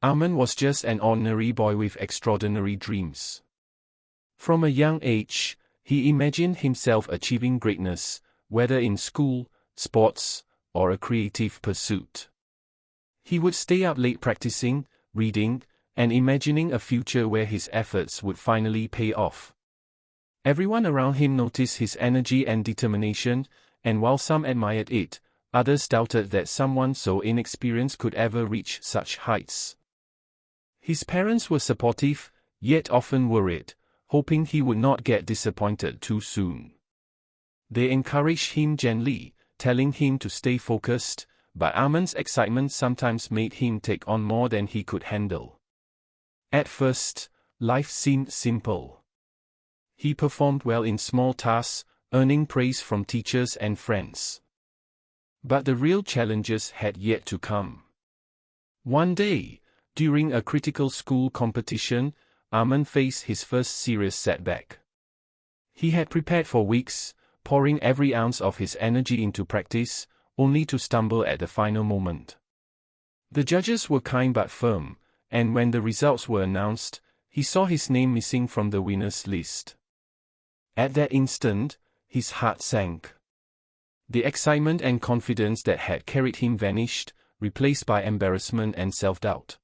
Arman was just an ordinary boy with extraordinary dreams. From a young age, he imagined himself achieving greatness, whether in school, sports, or a creative pursuit. He would stay up late practicing, reading, and imagining a future where his efforts would finally pay off. Everyone around him noticed his energy and determination, and while some admired it, others doubted that someone so inexperienced could ever reach such heights. His parents were supportive, yet often worried, hoping he would not get disappointed too soon. They encouraged him gently, telling him to stay focused, but Arman's excitement sometimes made him take on more than he could handle. At first, life seemed simple. He performed well in small tasks, earning praise from teachers and friends. But the real challenges had yet to come. One day, during a critical school competition, Arman faced his first serious setback. He had prepared for weeks, pouring every ounce of his energy into practice, only to stumble at the final moment. The judges were kind but firm, and when the results were announced, he saw his name missing from the winners' list. At that instant, his heart sank. The excitement and confidence that had carried him vanished, replaced by embarrassment and self-doubt.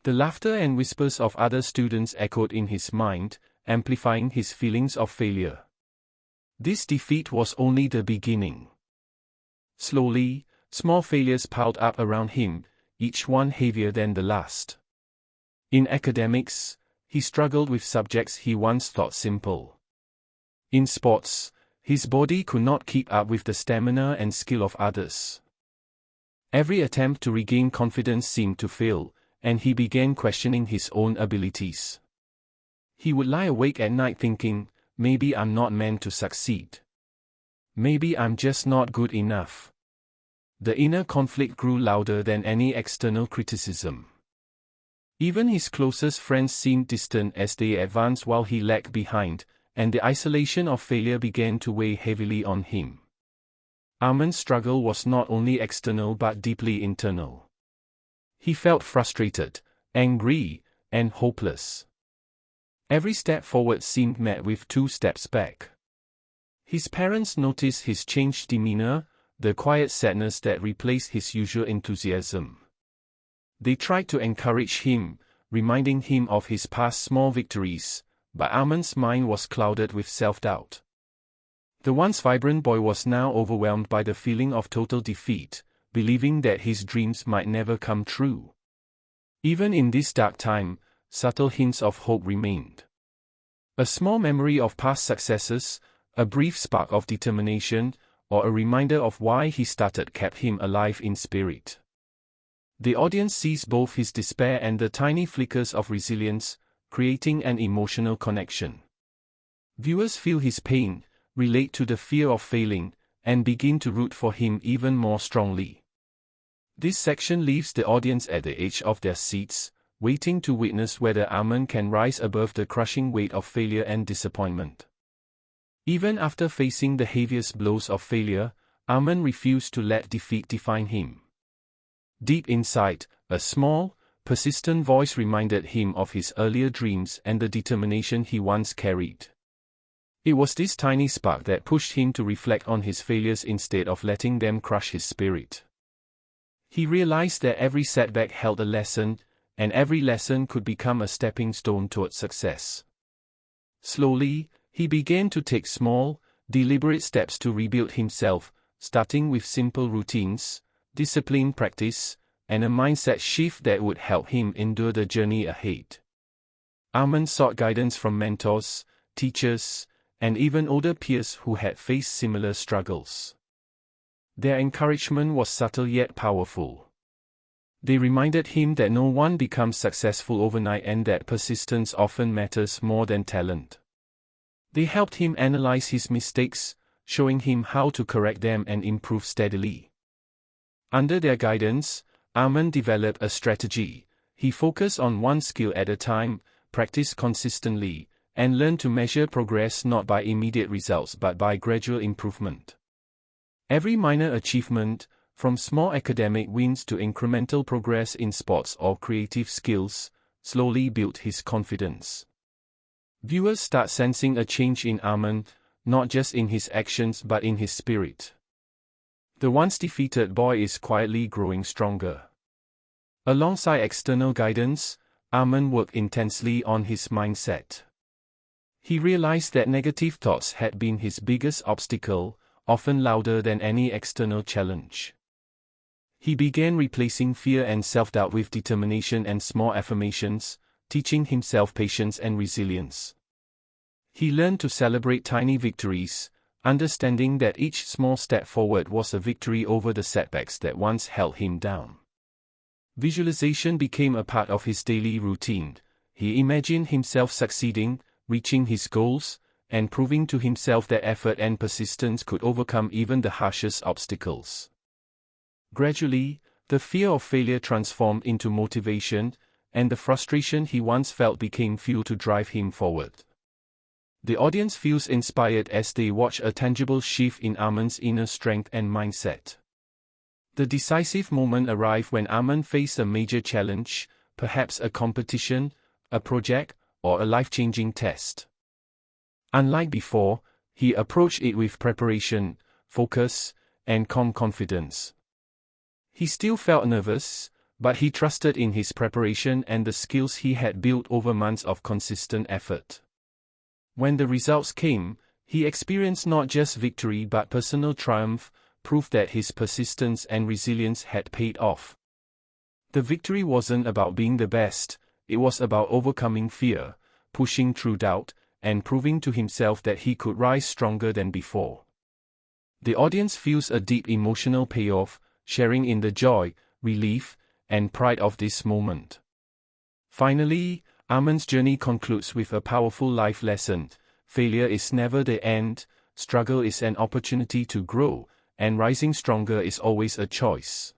The laughter and whispers of other students echoed in his mind, amplifying his feelings of failure. This defeat was only the beginning. Slowly, small failures piled up around him, each one heavier than the last. In academics, he struggled with subjects he once thought simple. In sports, his body could not keep up with the stamina and skill of others. Every attempt to regain confidence seemed to fail, and he began questioning his own abilities. He would lie awake at night thinking, maybe I'm not meant to succeed. Maybe I'm just not good enough. The inner conflict grew louder than any external criticism. Even his closest friends seemed distant as they advanced while he lagged behind, and the isolation of failure began to weigh heavily on him. Arman's struggle was not only external but deeply internal. He felt frustrated, angry, and hopeless. Every step forward seemed met with 2 steps back. His parents noticed his changed demeanor, the quiet sadness that replaced his usual enthusiasm. They tried to encourage him, reminding him of his past small victories, but Arman's mind was clouded with self-doubt. The once vibrant boy was now overwhelmed by the feeling of total defeat, believing that his dreams might never come true. Even in this dark time, subtle hints of hope remained. A small memory of past successes, a brief spark of determination, or a reminder of why he started kept him alive in spirit. The audience sees both his despair and the tiny flickers of resilience, creating an emotional connection. Viewers feel his pain, relate to the fear of failing, and begin to root for him even more strongly. This section leaves the audience at the edge of their seats, waiting to witness whether Arman can rise above the crushing weight of failure and disappointment. Even after facing the heaviest blows of failure, Arman refused to let defeat define him. Deep inside, a small, persistent voice reminded him of his earlier dreams and the determination he once carried. It was this tiny spark that pushed him to reflect on his failures instead of letting them crush his spirit. He realized that every setback held a lesson, and every lesson could become a stepping stone toward success. Slowly, he began to take small, deliberate steps to rebuild himself, starting with simple routines, disciplined practice, and a mindset shift that would help him endure the journey ahead. Arman sought guidance from mentors, teachers, and even older peers who had faced similar struggles. Their encouragement was subtle yet powerful. They reminded him that no one becomes successful overnight and that persistence often matters more than talent. They helped him analyze his mistakes, showing him how to correct them and improve steadily. Under their guidance, Arman developed a strategy. He focused on one skill at a time, practiced consistently, and learned to measure progress not by immediate results but by gradual improvement. Every minor achievement, From small academic wins to incremental progress in sports or creative skills, slowly built his confidence. Viewers start sensing a change in Arman, not just in his actions but in his spirit. The once defeated boy is quietly growing stronger. Alongside external guidance, Arman worked intensely on his mindset. He realized that negative thoughts had been his biggest obstacle, often louder than any external challenge. He began replacing fear and self-doubt with determination and small affirmations, teaching himself patience and resilience. He learned to celebrate tiny victories, understanding that each small step forward was a victory over the setbacks that once held him down. Visualization became a part of his daily routine. He imagined himself succeeding, reaching his goals, and proving to himself that effort and persistence could overcome even the harshest obstacles. Gradually, the fear of failure transformed into motivation, and the frustration he once felt became fuel to drive him forward. The audience feels inspired as they watch a tangible shift in Arman's inner strength and mindset. The decisive moment arrived when Arman faced a major challenge, perhaps a competition, a project, or a life-changing test. Unlike before, he approached it with preparation, focus, and calm confidence. He still felt nervous, but he trusted in his preparation and the skills he had built over months of consistent effort. When the results came, he experienced not just victory but personal triumph, proof that his persistence and resilience had paid off. The victory wasn't about being the best, it was about overcoming fear, pushing through doubt, and proving to himself that he could rise stronger than before. The audience feels a deep emotional payoff, sharing in the joy, relief, and pride of this moment. Finally, Arman's journey concludes with a powerful life lesson: failure is never the end, struggle is an opportunity to grow, and rising stronger is always a choice.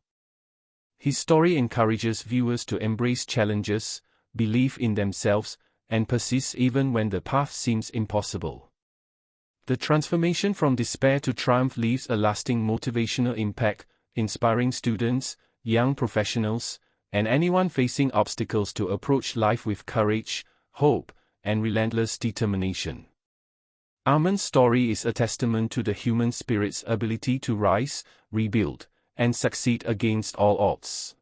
His story encourages viewers to embrace challenges, believe in themselves, and persist even when the path seems impossible. The transformation from despair to triumph leaves a lasting motivational impact, inspiring students, young professionals, and anyone facing obstacles to approach life with courage, hope, and relentless determination. Arman's story is a testament to the human spirit's ability to rise, rebuild, and succeed against all odds.